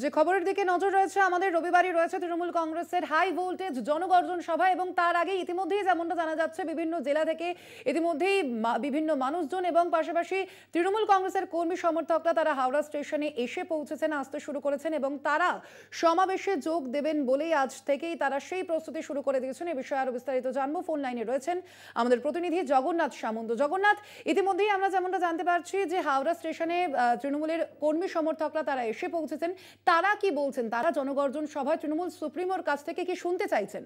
যে খবরের দিকে নজর রয়েছে আমাদের রবিবারই রয়েছে তৃণমূল কংগ্রেসের হাই ভোল্টেজ জনগর্জন সভা এবং তার আগে ইতিমধ্যেই যেমনটা জানা যাচ্ছে বিভিন্ন জেলা থেকে ইতিমধ্যেই বিভিন্ন মানুষজন এবং পাশাপাশি তৃণমূল কংগ্রেসের কর্মী সমর্থকরা তারা হাওড়া স্টেশনে এসে পৌঁছেছেন, আসতে শুরু করেছেন এবং তারা সমাবেশে যোগ দেবেন বলেই আজ থেকেই তারা সেই প্রস্তুতি শুরু করে দিয়েছেন। এই বিষয়ে আরো বিস্তারিত জানবো। ফোন লাইনে রয়েছেন আমাদের প্রতিনিধি জগন্নাথ সামন্ত। জগন্নাথ, ইতিমধ্যেই আমরা যেমনটা জানতে পারছি যে হাওড়া স্টেশনে তৃণমূলের কর্মী সমর্থকরা তারা এসে পৌঁছেছেন, তারা কি বলছেন? তারা জনগর্জন সভায় তৃণমূল সুপ্রিমোর কাছ থেকে কি শুনতে চাইছেন?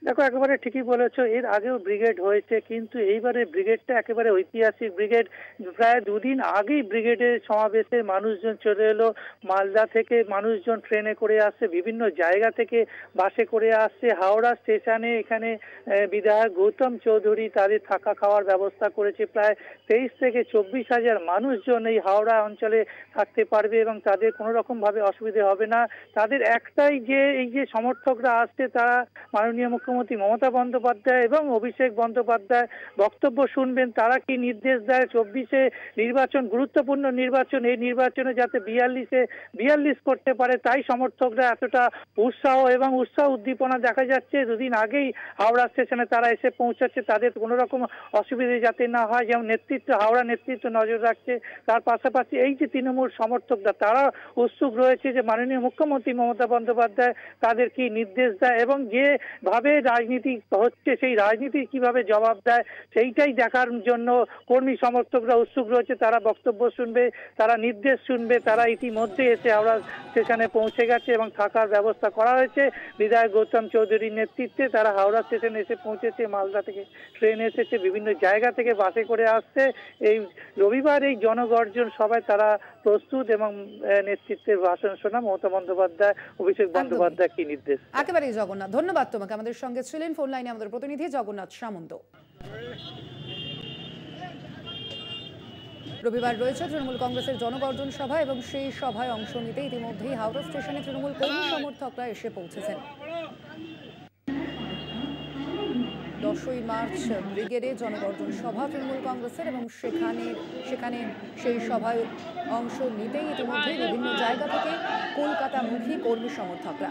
দেখো, একেবারে ঠিকই বলেছো। এর আগেও ব্রিগেড হয়েছে, কিন্তু এইবারে ব্রিগেডটা একেবারে ঐতিহাসিক ব্রিগেড। প্রায় দুদিন আগেই ব্রিগেডের সমাবেশে মানুষজন চলে এলো। মালদা থেকে মানুষজন ট্রেনে করে আসছে, বিভিন্ন জায়গা থেকে বাসে করে আসছে। হাওড়া স্টেশনে এখানে বিধায়ক গৌতম চৌধুরী তাদের থাকা খাওয়ার ব্যবস্থা করেছে। প্রায় 23 থেকে 24,000 মানুষজন এই হাওড়া অঞ্চলে থাকতে পারবে এবং তাদের কোনো রকম ভাবে অসুবিধে হবে না। তাদের একটাই যে এই যে সমর্থকরা আসছে, তারা মাননীয় মুখ্যমন্ত্রী মমতা বন্দ্যোপাধ্যায় এবং অভিষেক বন্দ্যোপাধ্যায় বক্তব্য শুনবেন। তারা কি নির্দেশ দেয় 24-এ নির্বাচন, গুরুত্বপূর্ণ নির্বাচন, এই নির্বাচনে যাতে 42 করতে পারে, তাই সমর্থকরা এতটা উৎসাহ উদ্দীপনা দেখা যাচ্ছে। দুদিন আগেই হাওড়া স্টেশনে তারা এসে পৌঁছাচ্ছে, তাদের কোনো রকম অসুবিধে যাতে না হয়, যেমন হাওড়া নেতৃত্ব নজর রাখছে। তার পাশাপাশি এই যে তৃণমূল সমর্থকরা, তারা উৎসুক রয়েছে যে মাননীয় মুখ্যমন্ত্রী মমতা বন্দ্যোপাধ্যায় তাদের কি নির্দেশ দেয় এবং যেভাবে রাজনীতি হচ্ছে সেই রাজনীতি কিভাবে জবাব দেয়, সেইটাই দেখার জন্য কর্মী সমর্থকরা উৎসুক রয়েছে। তারা বক্তব্য শুনবে, তারা নির্দেশ শুনবে। তারা ইতিমধ্যে এসে হাওড়া স্টেশনে পৌঁছে গেছে এবং থাকার ব্যবস্থা করা হয়েছে বিধায়ক গৌতম চৌধুরীর নেতৃত্বে। তারা হাওড়া স্টেশনে এসে পৌঁছেছে, মালদা থেকে ট্রেন এসেছে, বিভিন্ন জায়গা থেকে বাসে করে আসছে। এই রবিবার এই জনগর্জন সভায় তারা প্রস্তুত এবং নেতৃত্বের ভাষণ শোনা মমতা বন্দ্যোপাধ্যায়, অভিষেক বন্দ্যোপাধ্যায় কি নির্দেশ। একেবারেই জগন্নাথ, ধন্যবাদ তোমাকে। আমাদের সঙ্গে ছিলেন ফোন লাইনে আমাদের প্রতিনিধি জগন্নাথ সামন্ত। রবিবার রয়েছে তৃণমূল কংগ্রেসের জনগর্জন সভা এবং সেই সভায় অংশ নিতে ইতিমধ্যেই হাওড়া স্টেশনে তৃণমূল কর্মী সমর্থকরা এসে পৌঁছেছেন। 10ই মার্চ ব্রিগেডে জনগর্জন সভা তৃণমূল কংগ্রেসের এবং সেখানে সেই সভায় অংশ নিতেই ইতিমধ্যেই বিভিন্ন জায়গা থেকে কলকাতামুখী কর্মী সমর্থকরা।